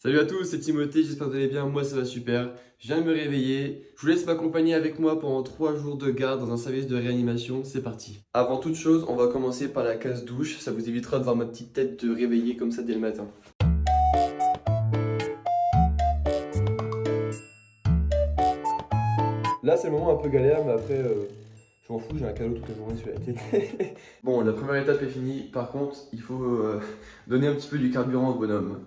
Salut à tous, c'est Timothée, j'espère que vous allez bien, moi ça va super. Je viens de me réveiller, je vous laisse m'accompagner avec moi pendant 3 jours de garde dans un service de réanimation, c'est parti. Avant toute chose, on va commencer par la case douche, ça vous évitera de voir ma petite tête de réveiller comme ça dès le matin. Là c'est le moment un peu galère, mais après je m'en fous, j'ai un cadeau toute la journée sur la tête. Bon, la première étape est finie, par contre il faut donner un petit peu du carburant au bonhomme.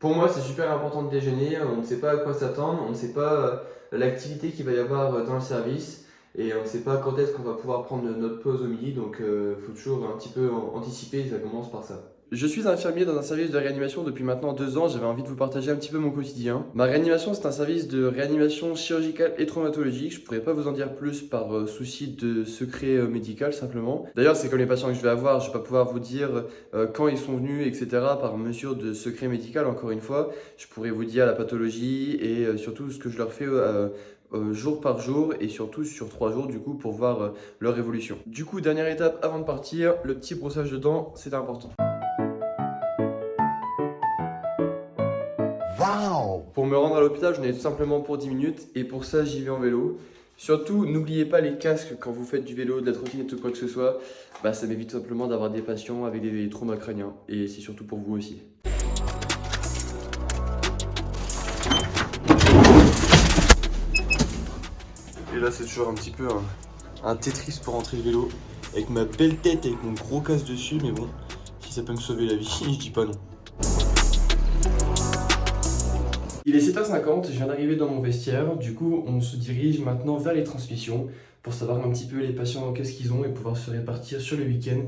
Pour moi, c'est super important de déjeuner. On ne sait pas à quoi s'attendre, on ne sait pas l'activité qu'il va y avoir dans le service et on ne sait pas quand est-ce qu'on va pouvoir prendre notre pause au midi. Donc, il faut toujours un petit peu anticiper. Ça commence par ça. Je suis infirmier dans un service de réanimation depuis maintenant 2 ans. J'avais envie de vous partager un petit peu mon quotidien. Ma réanimation, c'est un service de réanimation chirurgicale et traumatologique. Je pourrais pas vous en dire plus par souci de secret médical simplement. D'ailleurs, c'est comme les patients que je vais avoir. Je vais pas pouvoir vous dire quand ils sont venus, etc. par mesure de secret médical. Encore une fois, je pourrais vous dire la pathologie et surtout ce que je leur fais jour par jour et surtout sur 3 jours du coup pour voir leur évolution. Du coup, dernière étape avant de partir, le petit brossage de dents, c'est important. Waouh! Pour me rendre à l'hôpital, j'en ai tout simplement pour 10 minutes et pour ça, j'y vais en vélo. Surtout, n'oubliez pas les casques quand vous faites du vélo, de la trottinette ou quoi que ce soit. Bah, ça m'évite simplement d'avoir des patients avec des traumas crâniens et c'est surtout pour vous aussi. Et là, c'est toujours un petit peu un Tetris pour rentrer le vélo. Avec ma belle tête, avec mon gros casque dessus, mais bon, si ça peut me sauver la vie, je dis pas non. Il est 7h50, je viens d'arriver dans mon vestiaire, du coup on se dirige maintenant vers les transmissions pour savoir un petit peu les patients qu'est-ce qu'ils ont et pouvoir se répartir sur le week-end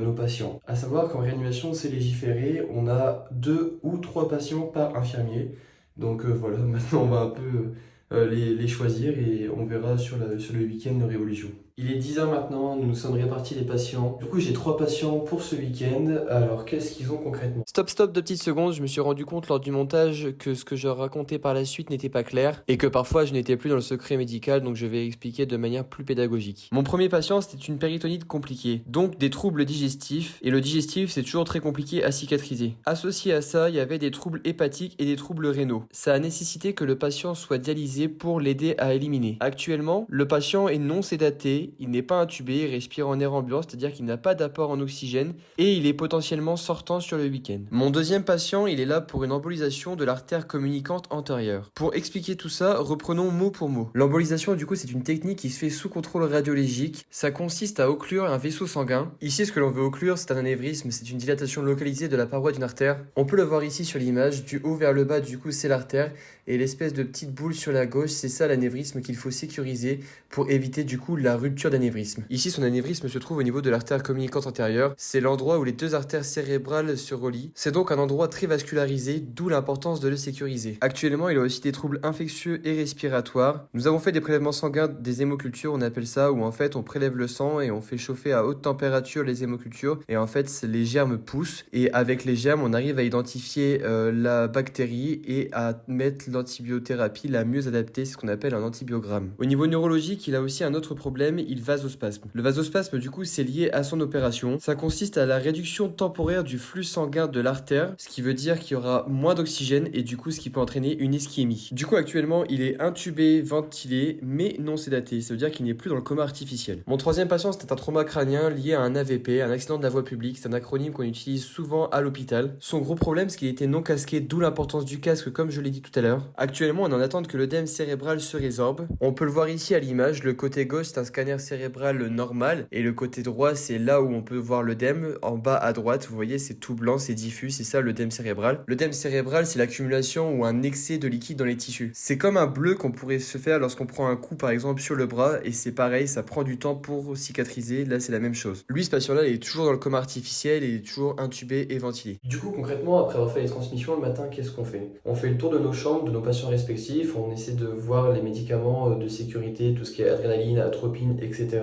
nos patients. À savoir qu'en réanimation c'est légiféré, on a 2 ou 3 patients par infirmier, donc voilà, maintenant on va un peu les choisir et on verra sur le week-end nos révolutions. Il est 10h maintenant, nous nous sommes répartis les patients. Du coup, j'ai 3 patients pour ce week-end. Alors, qu'est-ce qu'ils ont concrètement? Stop, 2 petites secondes. Je me suis rendu compte lors du montage que ce que je racontais par la suite n'était pas clair et que parfois je n'étais plus dans le secret médical, donc je vais expliquer de manière plus pédagogique. Mon premier patient, c'était une péritonite compliquée, donc des troubles digestifs. Et le digestif, c'est toujours très compliqué à cicatriser. Associé à ça, il y avait des troubles hépatiques et des troubles rénaux. Ça a nécessité que le patient soit dialysé pour l'aider à éliminer. Actuellement, le patient est non sédaté. Il n'est pas intubé, il respire en air ambiant, c'est-à-dire qu'il n'a pas d'apport en oxygène et il est potentiellement sortant sur le week-end. Mon deuxième patient, il est là pour une embolisation de l'artère communicante antérieure. Pour expliquer tout ça, reprenons mot pour mot. L'embolisation, du coup, c'est une technique qui se fait sous contrôle radiologique. Ça consiste à occlure un vaisseau sanguin. Ici, ce que l'on veut occlure, c'est un anévrisme, c'est une dilatation localisée de la paroi d'une artère. On peut le voir ici sur l'image, du haut vers le bas, du coup, c'est l'artère et l'espèce de petite boule sur la gauche, c'est ça l'anévrisme qu'il faut sécuriser pour éviter du coup la rupture d'anévrisme. Ici, son anévrisme se trouve au niveau de l'artère communicante antérieure. C'est l'endroit où les 2 artères cérébrales se relient. C'est donc un endroit très vascularisé, d'où l'importance de le sécuriser. Actuellement, il a aussi des troubles infectieux et respiratoires. Nous avons fait des prélèvements sanguins, des hémocultures, on appelle ça, où en fait on prélève le sang et on fait chauffer à haute température les hémocultures. Et en fait, les germes poussent. Et avec les germes, on arrive à identifier la bactérie et à mettre l'antibiothérapie la mieux adaptée, c'est ce qu'on appelle un antibiogramme. Au niveau neurologique, il a aussi un autre problème, il vasospasme. Le vasospasme, du coup, c'est lié à son opération. Ça consiste à la réduction temporaire du flux sanguin de l'artère, ce qui veut dire qu'il y aura moins d'oxygène et du coup, ce qui peut entraîner une ischémie. Du coup, actuellement, il est intubé, ventilé, mais non sédaté. Ça veut dire qu'il n'est plus dans le coma artificiel. Mon troisième patient, c'était un trauma crânien lié à un AVP, un accident de la voie publique. C'est un acronyme qu'on utilise souvent à l'hôpital. Son gros problème, c'est qu'il était non casqué, d'où l'importance du casque, comme je l'ai dit tout à l'heure. Actuellement, on est en attente que l'œdème cérébral se résorbe. On peut le voir ici à l'image. Le côté gauche, c'est un scanner cérébral normal et le côté droit, c'est là où on peut voir l'œdème. En bas à droite, vous voyez, c'est tout blanc, c'est diffus, c'est ça l'œdème cérébral. L'œdème cérébral, c'est l'accumulation ou un excès de liquide dans les tissus. C'est comme un bleu qu'on pourrait se faire lorsqu'on prend un coup, par exemple, sur le bras et c'est pareil, ça prend du temps pour cicatriser. Là, c'est la même chose. Lui, ce patient-là, il est toujours dans le coma artificiel, il est toujours intubé et ventilé. Du coup, concrètement, après avoir fait les transmissions le matin, qu'est-ce qu'on fait? On fait le tour de nos chambres, de nos patients respectifs, on essaie de voir les médicaments de sécurité, tout ce qui est adrénaline, atropine, etc.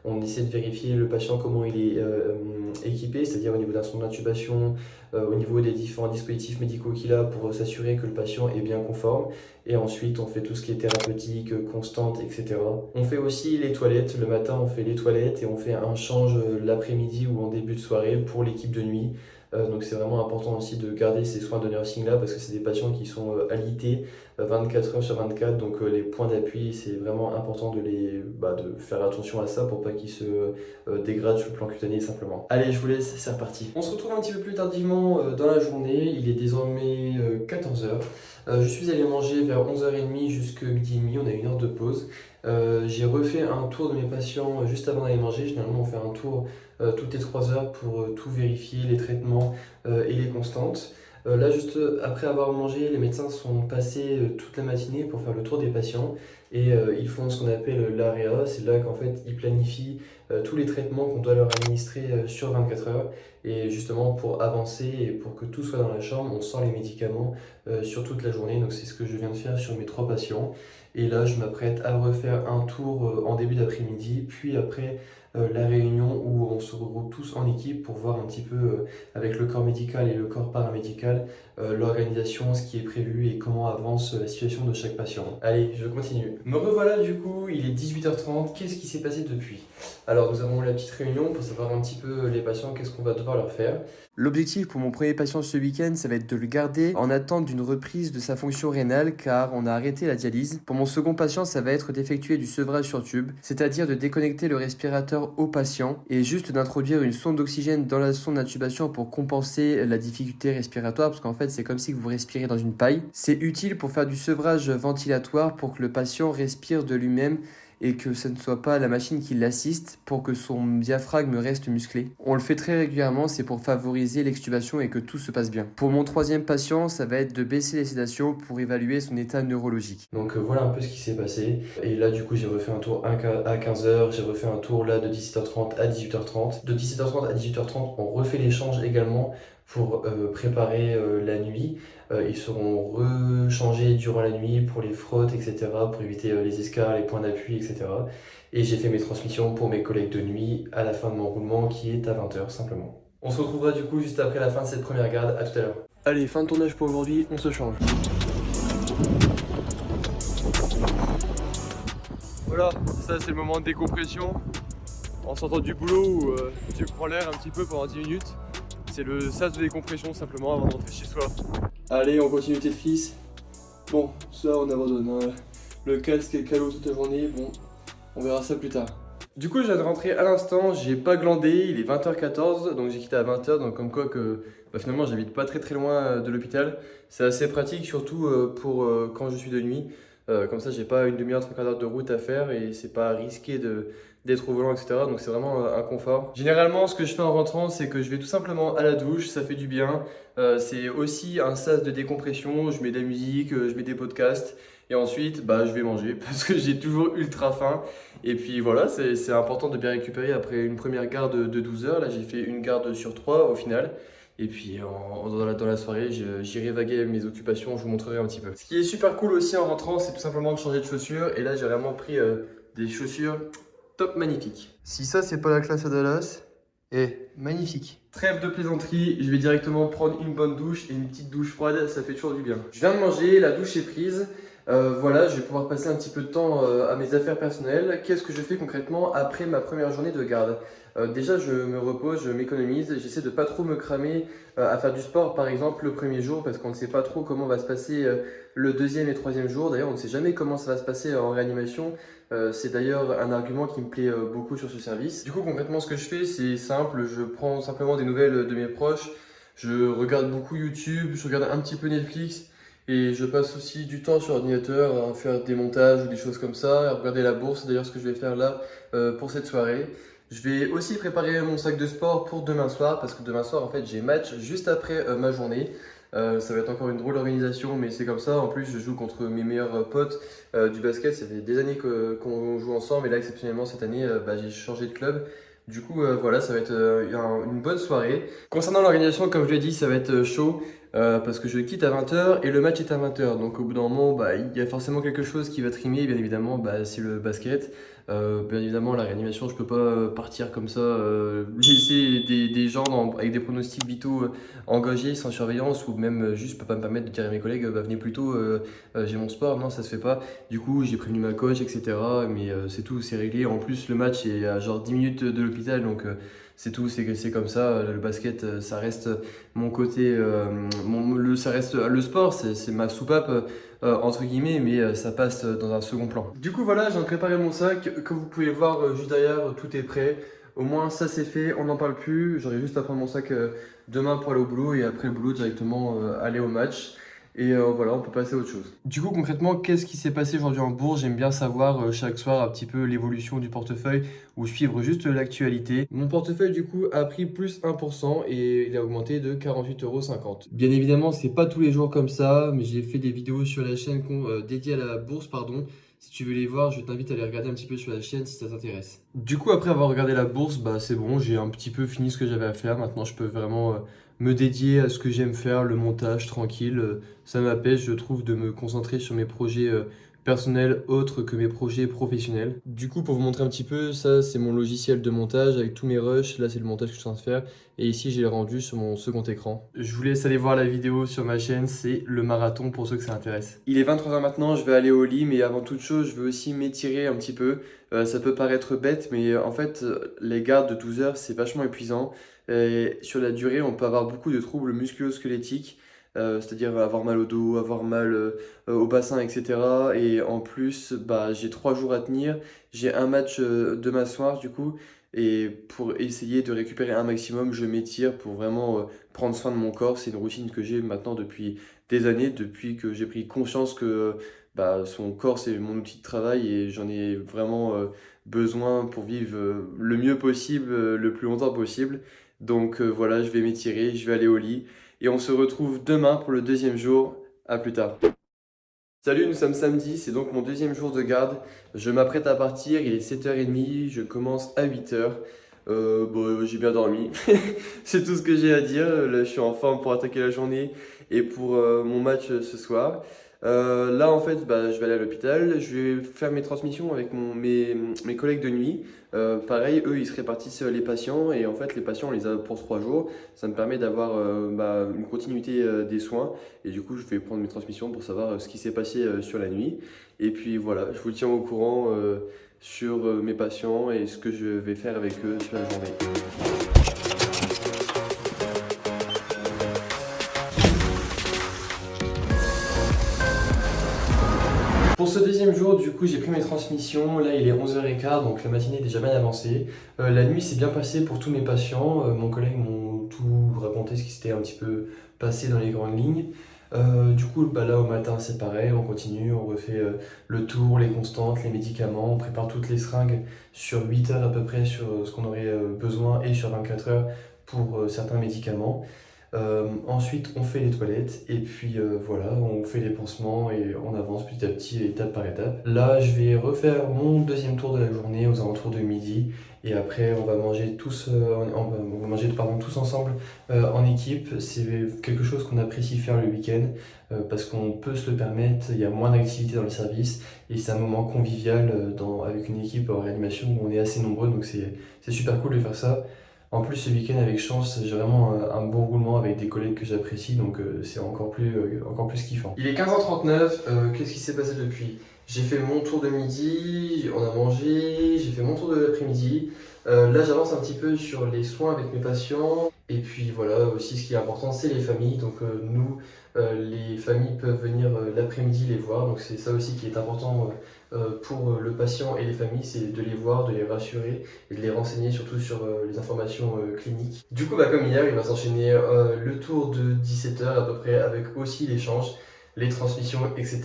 On essaie de vérifier le patient comment il est équipé, c'est-à-dire au niveau d'un centre d'intubation, au niveau des différents dispositifs médicaux qu'il a pour s'assurer que le patient est bien conforme. Et ensuite, on fait tout ce qui est thérapeutique, constante, etc. On fait aussi les toilettes. Le matin, on fait les toilettes et on fait un change l'après-midi ou en début de soirée pour l'équipe de nuit. Donc c'est vraiment important aussi de garder ces soins de nursing là parce que c'est des patients qui sont alités 24 heures sur 24. Donc les points d'appui, c'est vraiment important de faire attention à ça pour pas qu'ils se dégradent sur le plan cutané simplement. Allez, je vous laisse, c'est reparti. On se retrouve un petit peu plus tardivement dans la journée. Il est désormais 14 heures. Je suis allé manger vers 11h30 jusqu'à midi et demi, on a une heure de pause. J'ai refait un tour de mes patients juste avant d'aller manger. Généralement, on fait un tour toutes les 3 heures pour tout vérifier, les traitements et les constantes. Là, juste après avoir mangé, les médecins sont passés toute la matinée pour faire le tour des patients et ils font ce qu'on appelle l'AREA. C'est là qu'en fait, ils planifient tous les traitements qu'on doit leur administrer sur 24 heures. Et justement, pour avancer et pour que tout soit dans la chambre, on sort les médicaments sur toute la journée. Donc, c'est ce que je viens de faire sur mes 3 patients. Et là, je m'apprête à refaire un tour en début d'après-midi, puis après la réunion où on se regroupe tous en équipe pour voir un petit peu avec le corps médical et le corps paramédical l'organisation, ce qui est prévu et comment avance la situation de chaque patient. Allez, je continue. Me revoilà du coup, il est 18h30. Qu'est-ce qui s'est passé depuis? Alors, nous avons eu la petite réunion pour savoir un petit peu les patients, qu'est-ce qu'on va devoir leur faire. L'objectif pour mon premier patient ce week-end, ça va être de le garder en attente d'une reprise de sa fonction rénale car on a arrêté la dialyse. Pour mon second patient, ça va être d'effectuer du sevrage sur tube, c'est-à-dire de déconnecter le respirateur au patient et juste d'introduire une sonde d'oxygène dans la sonde d'intubation pour compenser la difficulté respiratoire parce qu'en fait, c'est comme si vous respirez dans une paille. C'est utile pour faire du sevrage ventilatoire pour que le patient respire de lui-même et que ce ne soit pas la machine qui l'assiste pour que son diaphragme reste musclé. On le fait très régulièrement, c'est pour favoriser l'extubation et que tout se passe bien. Pour mon troisième patient, ça va être de baisser les sédations pour évaluer son état neurologique. Donc voilà un peu ce qui s'est passé. Et là du coup j'ai refait un tour à 15h, j'ai refait un tour là de 17h30 à 18h30. De 17h30 à 18h30, on refait l'échange également pour préparer la nuit. Ils seront rechangés durant la nuit pour les frottes, etc., pour éviter les escarres, les points d'appui, etc. Et j'ai fait mes transmissions pour mes collègues de nuit à la fin de mon roulement qui est à 20h simplement. On se retrouvera du coup juste après la fin de cette première garde, à tout à l'heure. Allez, fin de tournage pour aujourd'hui, on se change. Voilà, ça c'est le moment de décompression. En sortant du boulot où tu prends l'air un petit peu pendant 10 minutes. C'est le sas de décompression simplement avant de rentrer chez soi. Allez, on continue Tetris. Bon, ça on abandonne. Hein. Le casque est calot toute la journée, bon, on verra ça plus tard. Du coup, je viens de rentrer à l'instant, j'ai pas glandé, il est 20h14, donc j'ai quitté à 20h, donc comme quoi que finalement j'habite pas très loin de l'hôpital. C'est assez pratique, surtout pour quand je suis de nuit. Comme ça, j'ai pas une demi-heure, trois quarts d'heure de route à faire et c'est pas risqué d'être au volant, etc. Donc c'est vraiment un confort. Généralement, ce que je fais en rentrant, c'est que je vais tout simplement à la douche, ça fait du bien. C'est aussi un sas de décompression, je mets de la musique, je mets des podcasts. Et ensuite, je vais manger parce que j'ai toujours ultra faim. Et puis voilà, c'est important de bien récupérer après une première garde de 12 heures. Là, j'ai fait une garde sur 3 au final. Et puis dans la soirée, j'irai vaguer mes occupations, je vous montrerai un petit peu. Ce qui est super cool aussi en rentrant, c'est tout simplement de changer de chaussures. Et là, j'ai vraiment pris des chaussures top magnifiques. Si ça, c'est pas la classe à Dallas, magnifique. Trêve de plaisanterie, je vais directement prendre une bonne douche et une petite douche froide, ça fait toujours du bien. Je viens de manger, la douche est prise. Voilà, je vais pouvoir passer un petit peu de temps à mes affaires personnelles. Qu'est-ce que je fais concrètement après ma première journée de garde? Déjà, je me repose, je m'économise, j'essaie de pas trop me cramer à faire du sport par exemple le premier jour parce qu'on ne sait pas trop comment va se passer le deuxième et troisième jour. D'ailleurs, on ne sait jamais comment ça va se passer en réanimation. C'est d'ailleurs un argument qui me plaît beaucoup sur ce service. Du coup, concrètement, ce que je fais, c'est simple. Je prends simplement des nouvelles de mes proches. Je regarde beaucoup YouTube, je regarde un petit peu Netflix. Et je passe aussi du temps sur l'ordinateur à faire des montages ou des choses comme ça, à regarder la bourse, c'est d'ailleurs ce que je vais faire là pour cette soirée. Je vais aussi préparer mon sac de sport pour demain soir, parce que demain soir en fait j'ai match juste après ma journée. Ça va être encore une drôle d'organisation, mais c'est comme ça. En plus, je joue contre mes meilleurs potes du basket. Ça fait des années qu'on joue ensemble, et là exceptionnellement cette année j'ai changé de club. Du coup, voilà, ça va être une bonne soirée. Concernant l'organisation, comme je l'ai dit, ça va être chaud. Parce que je quitte à 20h et le match est à 20h. Donc au bout d'un moment, il y a forcément quelque chose qui va trimer. Bien évidemment, c'est le basket. Bien évidemment, la réanimation, je peux pas partir comme ça, laisser des gens avec des pronostics vitaux engagés sans surveillance ou même juste, je peux pas me permettre de dire à mes collègues, bah, venez plus tôt, j'ai mon sport. Non, ça se fait pas. Du coup, j'ai prévenu ma coach, etc. Mais c'est tout, c'est réglé. En plus, le match est à genre 10 minutes de l'hôpital, donc c'est tout, c'est comme ça. Le basket, ça reste mon côté, ça reste le sport, c'est ma soupape entre guillemets, mais ça passe dans un second plan. Du coup, voilà, j'ai préparé mon sac. Comme vous pouvez voir juste derrière, tout est prêt. Au moins, ça c'est fait, on n'en parle plus. J'aurai juste à prendre mon sac demain pour aller au boulot et après le boulot directement aller au match. Et voilà, on peut passer à autre chose. Du coup, concrètement, qu'est-ce qui s'est passé aujourd'hui en bourse? J'aime bien savoir chaque soir un petit peu l'évolution du portefeuille ou suivre juste l'actualité. Mon portefeuille, du coup, a pris plus 1% et il a augmenté de 48,50 €. Bien évidemment, c'est pas tous les jours comme ça, mais j'ai fait des vidéos sur la chaîne dédiée à la bourse, pardon. Si tu veux les voir, je t'invite à les regarder un petit peu sur la chaîne si ça t'intéresse. Du coup, après avoir regardé la bourse, bah c'est bon, j'ai un petit peu fini ce que j'avais à faire. Maintenant, je peux vraiment me dédier à ce que j'aime faire, le montage tranquille. Ça m'apaise, je trouve, de me concentrer sur mes projets personnels autres que mes projets professionnels. Du coup, pour vous montrer un petit peu, ça, c'est mon logiciel de montage avec tous mes rushs. Là, c'est le montage que je suis en train de faire. Et ici, j'ai le rendu sur mon second écran. Je vous laisse aller voir la vidéo sur ma chaîne, c'est le marathon pour ceux que ça intéresse. Il est 23 h maintenant, je vais aller au lit, mais avant toute chose, je veux aussi m'étirer un petit peu. Ça peut paraître bête, mais en fait, les gardes de 12 heures, c'est vachement épuisant. Et sur la durée, on peut avoir beaucoup de troubles musculo-squelettiques, c'est-à-dire avoir mal au dos, avoir mal au bassin, etc. Et en plus, bah, j'ai 3 jours à tenir. J'ai un match demain soir, du coup. Et pour essayer de récupérer un maximum, je m'étire pour vraiment prendre soin de mon corps. C'est une routine que j'ai maintenant depuis des années, depuis que j'ai pris conscience que bah, son corps, c'est mon outil de travail et j'en ai vraiment besoin pour vivre le mieux possible, le plus longtemps possible. Donc voilà, je vais m'étirer, je vais aller au lit et on se retrouve demain pour le deuxième jour. À plus tard. Salut, nous sommes samedi, c'est donc mon deuxième jour de garde. Je m'apprête à partir, il est 7h30, je commence à 8h. Bon, j'ai bien dormi, c'est tout ce que j'ai à dire. Là, je suis en forme pour attaquer la journée et pour mon match ce soir. Là, en fait, bah, je vais aller à l'hôpital, je vais faire mes transmissions avec mes collègues de nuit. Pareil, eux, ils se répartissent les patients et en fait, les patients, on les a pour 3 jours. Ça me permet d'avoir bah, une continuité des soins. Et du coup, je vais prendre mes transmissions pour savoir ce qui s'est passé sur la nuit. Et puis voilà, je vous tiens au courant sur mes patients et ce que je vais faire avec eux sur la journée. Pour ce deuxième jour, du coup, j'ai pris mes transmissions. Là, il est 11h15, donc la matinée est déjà bien avancée. La nuit s'est bien passée pour tous mes patients. Mon collègue m'ont tout raconté ce qui s'était un petit peu passé dans les grandes lignes. Du coup, bah là, au matin, c'est pareil, on continue, on refait le tour, les constantes, les médicaments, on prépare toutes les seringues sur 8 heures à peu près sur ce qu'on aurait besoin et sur 24 heures pour certains médicaments. Ensuite, on fait les toilettes et puis voilà, on fait les pansements et on avance petit à petit, étape par étape. Là, je vais refaire mon deuxième tour de la journée aux alentours de midi et après, on va manger tous, on va manger pardon, tous ensemble en équipe. C'est quelque chose qu'on apprécie faire le week-end parce qu'on peut se le permettre. Il y a moins d'activité dans le service et c'est un moment convivial avec une équipe en réanimation où on est assez nombreux, donc c'est super cool de faire ça. En plus, ce week-end, avec chance, j'ai vraiment un bon roulement avec des collègues que j'apprécie, donc c'est encore plus kiffant. Il est 15h39, qu'est-ce qui s'est passé depuis? J'ai fait mon tour de midi, on a mangé, j'ai fait mon tour de l'après-midi. Là, j'avance un petit peu sur les soins avec mes patients. Et puis voilà, aussi ce qui est important, c'est les familles. Donc nous, les familles peuvent venir l'après-midi les voir. Donc c'est ça aussi qui est important pour le patient et les familles, c'est de les voir, de les rassurer et de les renseigner surtout sur les informations cliniques. Du coup, bah, comme hier, il va s'enchaîner le tour de 17 heures à peu près avec aussi l'échange, les transmissions, etc.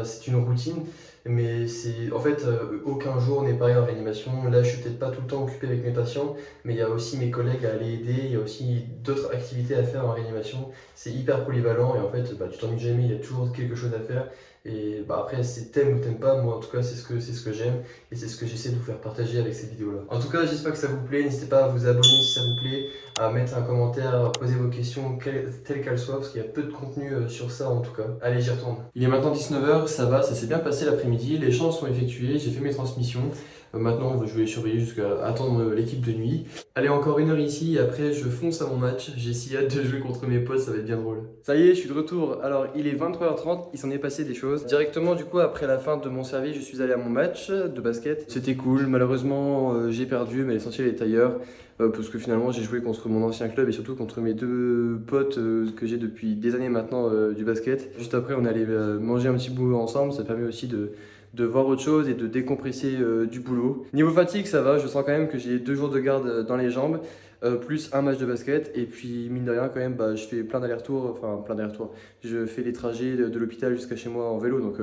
C'est une routine, mais c'est en fait aucun jour n'est pareil en réanimation. Là, je suis peut-être pas tout le temps occupé avec mes patients, mais il y a aussi mes collègues à aller aider, il y a aussi d'autres activités à faire en réanimation. C'est hyper polyvalent et en fait, bah, tu t'ennuies jamais, il y a toujours quelque chose à faire. Et bah après, c'est t'aimes ou t'aimes pas, moi en tout cas, c'est ce que j'aime et c'est ce que j'essaie de vous faire partager avec ces vidéos-là. En tout cas, j'espère que ça vous plaît. N'hésitez pas à vous abonner si ça vous plaît, à mettre un commentaire, à poser vos questions, telles qu'elles soient, parce qu'il y a peu de contenu sur ça en tout cas. Allez, j'y retourne. Il est maintenant 19h, ça va, ça s'est bien passé l'après-midi. Les champs sont effectués, j'ai fait mes transmissions. Maintenant, je vais surveiller jusqu'à attendre l'équipe de nuit. Allez, encore 1 heure ici, et après je fonce à mon match. J'ai si hâte de jouer contre mes potes, ça va être bien drôle. Ça y est, je suis de retour. Alors, il est 23h30, il s'en est passé des choses. Directement, du coup, après la fin de mon service, je suis allé à mon match de basket. C'était cool, malheureusement, j'ai perdu, mais l'essentiel est ailleurs. Parce que finalement, j'ai joué contre mon ancien club et surtout contre mes 2 potes que j'ai depuis des années maintenant du basket. Juste après, on allait manger un petit bout ensemble, ça permet aussi de voir autre chose et de décompresser du boulot. Niveau fatigue, ça va, je sens quand même que j'ai 2 jours de garde dans les jambes, plus un match de basket, et puis mine de rien quand même, je fais plein d'allers-retours, enfin plein d'allers-retours, je fais les trajets de l'hôpital jusqu'à chez moi en vélo, donc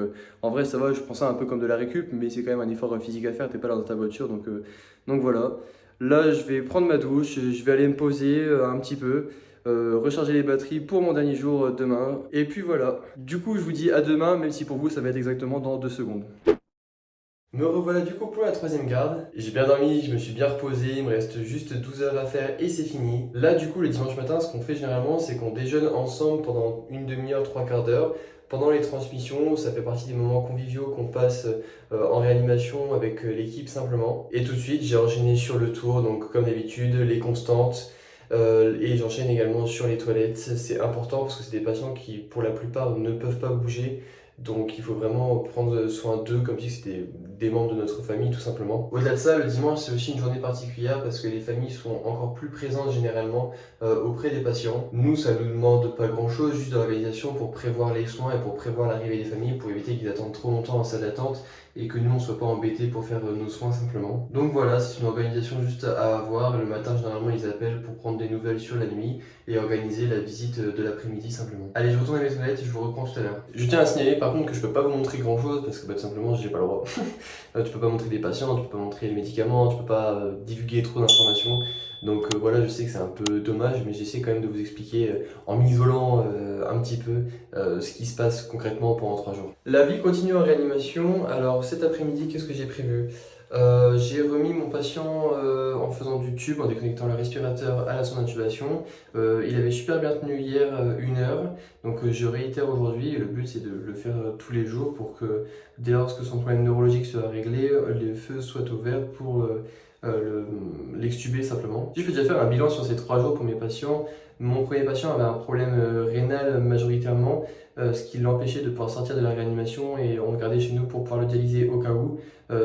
en vrai ça va, je prends ça un peu comme de la récup, mais c'est quand même un effort physique à faire, t'es pas là dans ta voiture, donc voilà. Là je vais prendre ma douche, je vais aller me poser un petit peu, recharger les batteries pour mon dernier jour demain. Et puis voilà. Du coup, je vous dis à demain, même si pour vous, ça va être exactement dans 2 secondes. Me revoilà du coup pour la 3e garde. J'ai bien dormi, je me suis bien reposé, il me reste juste 12 heures à faire et c'est fini. Là du coup le dimanche matin, ce qu'on fait généralement, c'est qu'on déjeune ensemble pendant une demi-heure, 3/4 d'heure. Pendant les transmissions, ça fait partie des moments conviviaux qu'on passe en réanimation avec l'équipe simplement. Et tout de suite, j'ai enchaîné sur le tour, donc comme d'habitude, les constantes. Et j'enchaîne également sur les toilettes. C'est important parce que c'est des patients qui, pour la plupart, ne peuvent pas bouger. Donc il faut vraiment prendre soin d'eux comme si c'était des membres de notre famille tout simplement. Au-delà de ça, le dimanche c'est aussi une journée particulière parce que les familles sont encore plus présentes généralement auprès des patients. Nous ça nous demande pas grand chose, juste de l'organisation pour prévoir les soins et pour prévoir l'arrivée des familles, pour éviter qu'ils attendent trop longtemps en salle d'attente et que nous on soit pas embêtés pour faire nos soins simplement. Donc voilà, c'est une organisation juste à avoir. Le matin généralement ils appellent pour prendre des nouvelles sur la nuit et organiser la visite de l'après-midi simplement. Allez, je retourne à mes toilettes et je vous reprends tout à l'heure. Je tiens à signaler par contre que je peux pas vous montrer grand chose parce que tout simplement j'ai pas le droit. Tu peux pas montrer des patients, tu peux pas montrer les médicaments, tu peux pas divulguer trop d'informations. Donc voilà, je sais que c'est un peu dommage, mais j'essaie quand même de vous expliquer en m'isolant un petit peu ce qui se passe concrètement pendant 3 jours. La vie continue en réanimation. Alors cet après-midi, qu'est-ce que j'ai prévu? J'ai remis mon patient en faisant du tube, en déconnectant le respirateur à la sonde d'intubation. Il avait super bien tenu hier 1 heure, donc je réitère aujourd'hui. Le but c'est de le faire tous les jours pour que dès lors que son problème neurologique sera réglé, les feux soient ouverts pour l'extuber simplement. Je peux déjà faire un bilan sur ces 3 jours pour mes patients. Mon premier patient avait un problème rénal majoritairement, ce qui l'empêchait de pouvoir sortir de la réanimation et on le gardait chez nous pour pouvoir le dialyser au cas où.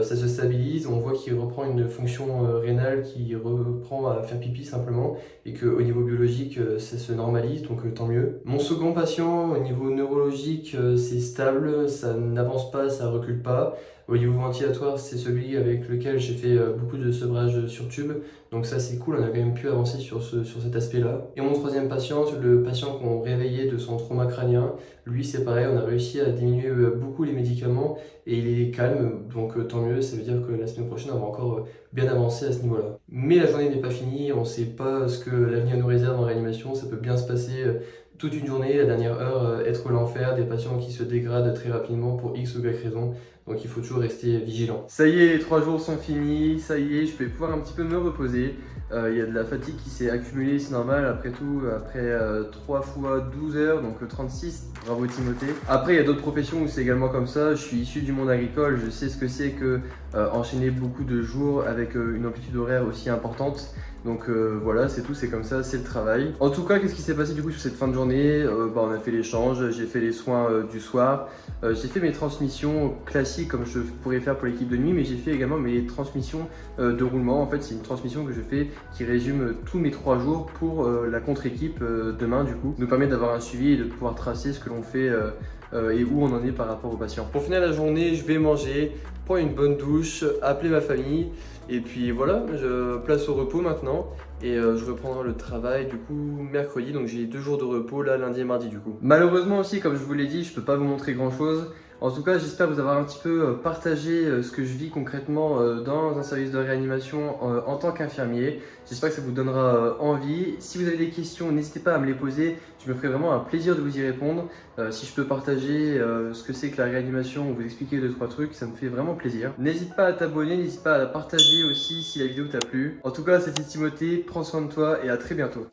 Ça se stabilise, on voit qu'il reprend une fonction rénale, qui reprend à faire pipi simplement et qu'au niveau biologique ça se normalise, donc tant mieux. Mon second patient, au niveau neurologique, c'est stable, ça n'avance pas, ça recule pas. Au niveau ventilatoire, c'est celui avec lequel j'ai fait beaucoup de sevrage sur tube. Donc ça c'est cool, on a quand même pu avancer sur cet aspect-là. Et mon troisième patient, le patient qu'on réveillait de son trauma crânien, lui c'est pareil, on a réussi à diminuer beaucoup les médicaments et il est calme, donc tant mieux, ça veut dire que la semaine prochaine on va encore bien avancer à ce niveau-là. Mais la journée n'est pas finie, on ne sait pas ce que l'avenir nous réserve en réanimation, ça peut bien se passer toute une journée, la dernière heure être l'enfer, des patients qui se dégradent très rapidement pour X ou Y raison. Donc il faut toujours rester vigilant. Ça y est, les 3 jours sont finis, ça y est, je vais pouvoir un petit peu me reposer. Il y a de la fatigue qui s'est accumulée, c'est normal, après tout, après 3 fois 12 heures, donc 36, bravo Timothée. Après, il y a d'autres professions où c'est également comme ça, je suis issu du monde agricole, je sais ce que c'est que enchaîner beaucoup de jours avec une amplitude horaire aussi importante. Donc voilà, c'est tout, c'est comme ça, c'est le travail. En tout cas, qu'est-ce qui s'est passé du coup sur cette fin de journée? On a fait l'échange, j'ai fait les soins du soir, j'ai fait mes transmissions classiques comme je pourrais faire pour l'équipe de nuit, mais j'ai fait également mes transmissions de roulement. En fait, c'est une transmission que je fais qui résume tous mes 3 jours pour la contre-équipe demain du coup. Nous permet d'avoir un suivi et de pouvoir tracer ce que l'on fait et où on en est par rapport aux patients. Pour finir la journée, je vais manger, prendre une bonne douche, appeler ma famille et puis voilà, je place au repos maintenant et je reprendrai le travail du coup mercredi, donc j'ai 2 jours de repos là, lundi et mardi du coup. Malheureusement aussi, comme je vous l'ai dit, je peux pas vous montrer grand chose. En tout cas, j'espère vous avoir un petit peu partagé ce que je vis concrètement dans un service de réanimation en tant qu'infirmier. J'espère que ça vous donnera envie. Si vous avez des questions, n'hésitez pas à me les poser. Je me ferai vraiment un plaisir de vous y répondre. Si je peux partager ce que c'est que la réanimation ou vous expliquer 2-3 trucs, ça me fait vraiment plaisir. N'hésite pas à t'abonner, n'hésite pas à la partager aussi si la vidéo t'a plu. En tout cas, c'était Timothée, prends soin de toi et à très bientôt.